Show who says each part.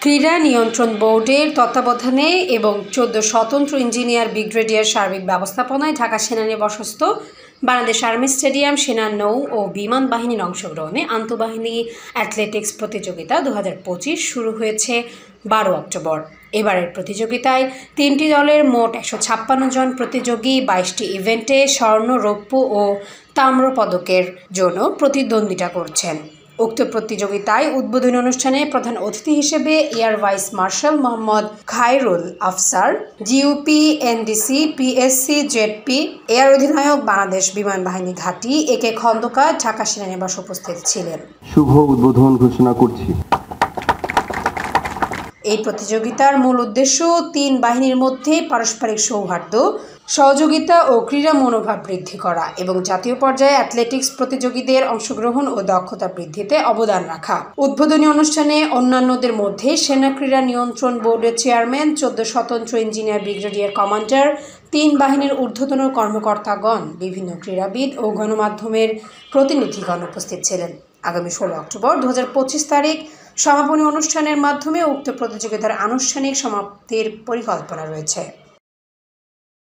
Speaker 1: ক্রীড়া নিয়ন্ত্রণ বোর্ডের তত্ত্বাবধানে এবং 14 স্বতন্ত্র ইঞ্জিনিয়ার ব্রিগেডিয়ার সার্বিক ব্যবস্থাপনায় ঢাকা সেনানিবাসস্থ বাংলাদেশ আর্মি স্টেডিয়াম সেনা নৌ ও বিমান বাহিনীর অংশগ্রহণে আন্তঃবাহিনী অ্যাথলেটিক্স প্রতিযোগিতা 2025 শুরু হয়েছে 12 অক্টোবর। এবারের প্রতিযোগিতায় 3টি দলের মোট 156 জন প্রতিযোগী 22টি ইভেন্টে স্বর্ণ, রৌপ্য ও তাম্র পদকের জন্য প্রতিদ্বন্দ্বিতা করছেন। উক্ত প্রতিযোগিতায় উদ্বোধনী অনুষ্ঠানে প্রধান অতিথি হিসেবে air vice marshal Mohammad Khairul Afsar, জিইউপি, NDC, PSC, ZP, air অধিনায়ক বাংলাদেশ বিমান বাহিনী ঘাঁটি একে খন্দকার, ঢাকা সেনানিবাস উপস্থিত ছিলেন।
Speaker 2: শুভ উদ্বোধন ঘোষণা করছি।
Speaker 1: এই প্রতিযোগিতার মূল উদ্দেশ্য 3 বাহিনীর মধ্যে পারস্পরিক সৌহার্দ্য, সহযোগিতা ও ক্রীড়া মনোভাব বৃদ্ধি করা এবং জাতীয় পর্যায়ে অ্যাথলেটিক্স প্রতিযোগীদের অংশগ্রহণ ও দক্ষতা বৃদ্ধিতে অবদান রাখা। উদ্বোধনী অনুষ্ঠানে অন্যান্যদের মধ্যে সেনা ক্রীড়া নিয়ন্ত্রণ বোর্ডের চেয়ারম্যান, 14 স্বতন্ত্র ইঞ্জিনিয়ার ব্রিগেডিয়ার কমান্ডার, 3 বাহিনীর ঊর্ধ্বতন কর্মকর্তাগণ, বিভিন্ন ক্রীড়াবিদ ও গণমাধ্যমের প্রতিনিধিগণ উপস্থিত ছিলেন। আগামী 16 অক্টোবর 2025 তারিখ সমাপনী অনুষ্ঠানের মাধ্যমে উক্ত প্রতিযোগিতার আনুষ্ঠানিক সমাপ্তির পরিকল্পনা রয়েছে।